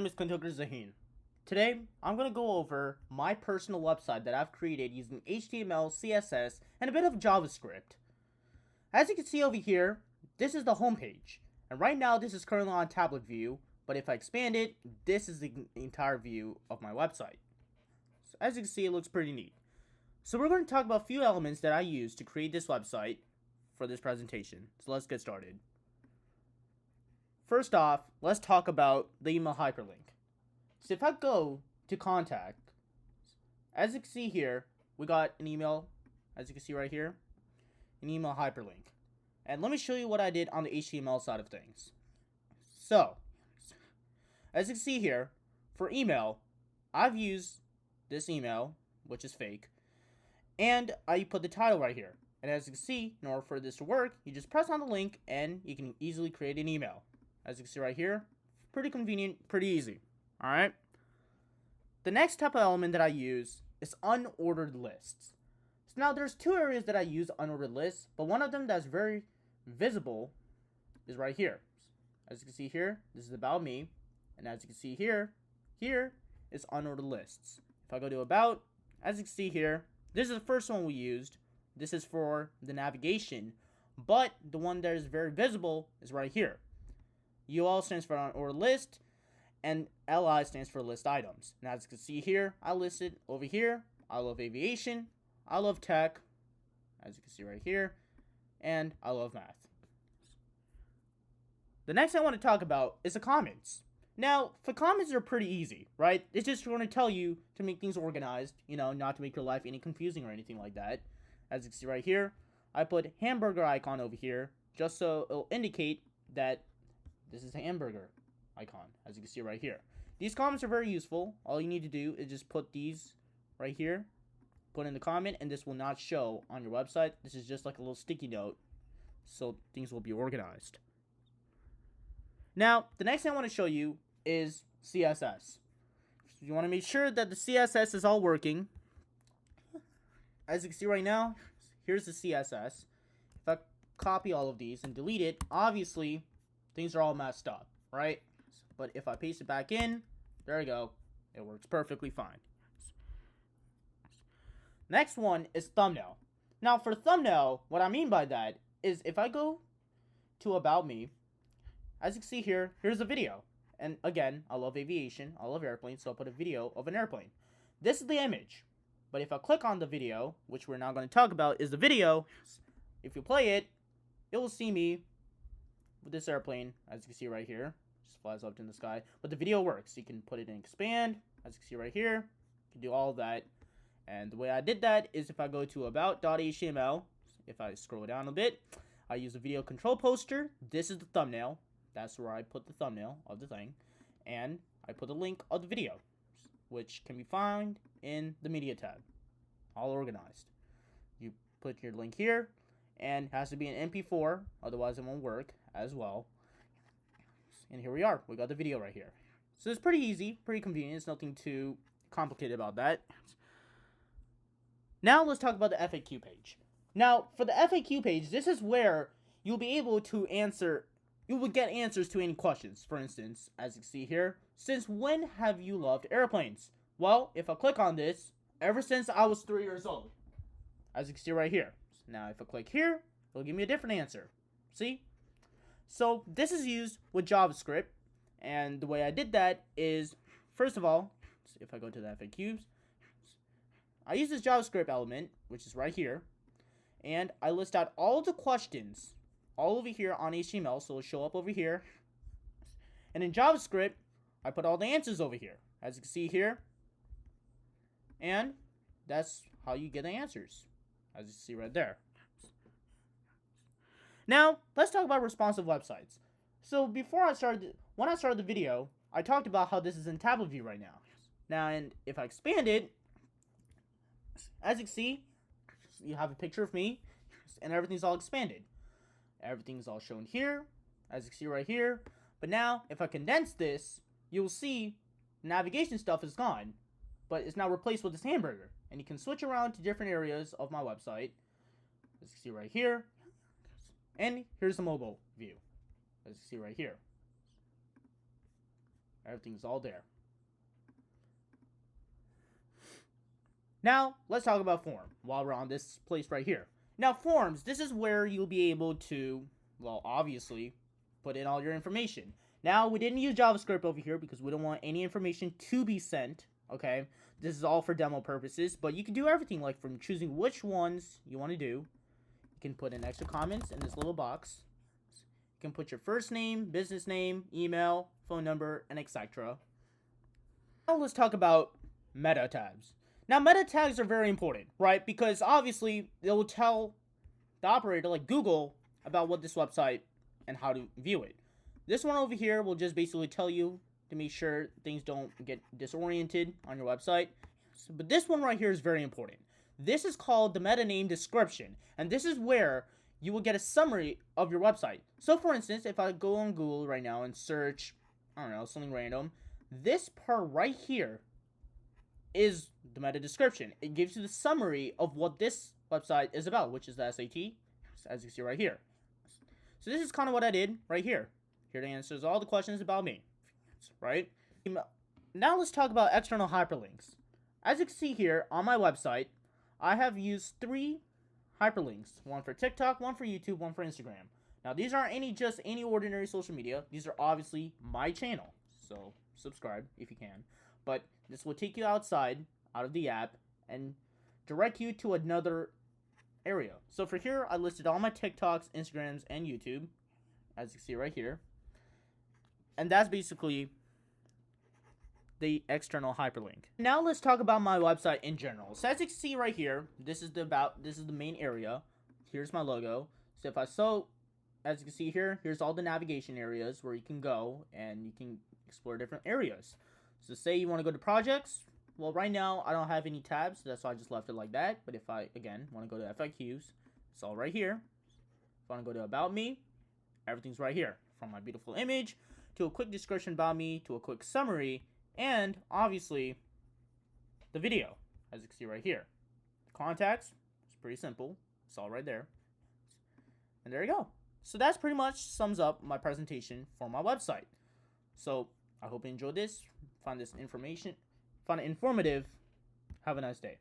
My name is Kuntoker Zahin. Today, I'm going to go over my personal website that I've created using HTML, CSS, and a bit of JavaScript. As you can see over here, this is the homepage. And right now, this is currently on tablet view, but if I expand it, this is the entire view of my website. So as you can see, it looks pretty neat. So we're going to talk about a few elements that I use to create this website for this presentation. So let's get started. First off, let's talk about the email hyperlink. So if I go to contact, as you can see here, we got an email, as you can see right here, an email hyperlink. And let me show you what I did on the HTML side of things. So, as you can see here, for email, I've used this email, which is fake, and I put the title right here. And as you can see, in order for this to work, you just press on the link and you can easily create an email. As you can see right here, pretty convenient, pretty easy. Alright? The next type of element that I use is unordered lists. So now there's two areas that I use unordered lists, but one of them that's very visible is right here. As you can see here, this is about me. And as you can see here is unordered lists. If I go to about, as you can see here, this is the first one we used. This is for the navigation, but the one that is very visible is right here. UL stands for unordered list, and LI stands for list items. And as you can see here, I listed over here, I love aviation, I love tech, as you can see right here, and I love math. The next thing I want to talk about is the comments. Now, the comments are pretty easy, right? It's just going to tell you to make things organized, not to make your life any confusing or anything like that. As you can see right here, I put hamburger icon over here, just so it'll indicate that this is a hamburger icon, as you can see right here. These comments are very useful. All you need to do is just put these right here, put in the comment, and this will not show on your website. This is just like a little sticky note, so things will be organized. Now, the next thing I want to show you is CSS. You want to make sure that the CSS is all working. As you can see right now, here's the CSS. If I copy all of these and delete it, obviously things are all messed up, right? But if I paste it back in, there we go. It works perfectly fine. Next one is thumbnail. Now for thumbnail, what I mean by that is if I go to About Me, as you can see here, here's a video. And again, I love aviation, I love airplanes, so I'll put a video of an airplane. This is the image. But if I click on the video, which we're now going to talk about is the video, if you play it, it will see me with this airplane, as you can see right here. Just flies up in the sky. But the video works. You can put it in expand, as you can see right here. You can do all of that. And the way I did that is if I go to about.html, if I scroll down a bit, I use a video control poster. This is the thumbnail. That's where I put the thumbnail of the thing. And I put the link of the video, which can be found in the media tab. All organized. You put your link here, and it has to be an MP4, otherwise it won't work as well. And here we are. We got the video right here. So it's pretty easy, pretty convenient. It's nothing too complicated about that. Now let's talk about the FAQ page. Now, for the FAQ page, this is where you'll be able to answer, you will get answers to any questions. For instance, as you can see here, since when have you loved airplanes? Well, if I click on this, ever since I was 3 years old. As you can see right here. Now, if I click here, it'll give me a different answer. See? So, this is used with JavaScript. And the way I did that is, first of all, if I go to the FAQs, I use this JavaScript element, which is right here. And I list out all the questions, all over here on HTML, so it'll show up over here. And in JavaScript, I put all the answers over here, as you can see here. And that's how you get the answers, as you see right there. Now, let's talk about responsive websites. So when I started the video, I talked about how this is in tablet view right now. Now, and if I expand it, as you can see, you have a picture of me, and everything's all expanded. Everything's all shown here, as you can see right here. But now, if I condense this, you'll see navigation stuff is gone, but it's now replaced with this hamburger. And you can switch around to different areas of my website, as you can see right here. And here's the mobile view, as you see right here. Everything's all there. Now, let's talk about form while we're on this place right here. Now, forms, this is where you'll be able to, well, obviously, put in all your information. Now, we didn't use JavaScript over here because we don't want any information to be sent, okay? This is all for demo purposes, but you can do everything, like from choosing which ones you want to do. You can put in extra comments in this little box. You can put your first name, business name, email, phone number, and etc. Now, let's talk about meta tags. Now, meta tags are very important, right? Because obviously, they will tell the operator, like Google, about what this website and how to view it. This one over here will just basically tell you to make sure things don't get disoriented on your website. But this one right here is very important. This is called the meta name description, and this is where you will get a summary of your website. So, for instance, if I go on Google right now and search, I don't know, something random, this part right here is the meta description. It gives you the summary of what this website is about, which is the SAT, as you can see right here. So this is kind of what I did right here. Here it answers all the questions about me, right? Now let's talk about external hyperlinks. As you can see here on my website, I have used 3 hyperlinks. One for TikTok, one for YouTube, one for Instagram. Now these aren't just any ordinary social media. These are obviously my channel. So subscribe if you can. But this will take you outside, out of the app, and direct you to another area. So for here, I listed all my TikToks, Instagrams, and YouTube, as you can see right here. And that's basically the external hyperlink. Now let's talk about my website in general. So as you can see right here, this is the main area. Here's my logo. So as you can see here, here's all the navigation areas where you can go and you can explore different areas. So say you want to go to projects. Well, right now I don't have any tabs, so that's why I just left it like that. But if I, again, want to go to FAQs, it's all right here. If I want to go to About Me, everything's right here. From my beautiful image, to a quick description about me, to a quick summary, and obviously, the video, as you can see right here. Contacts, it's pretty simple. It's all right there. And there you go. So that's pretty much sums up my presentation for my website. So I hope you enjoyed this, find it informative. Have a nice day.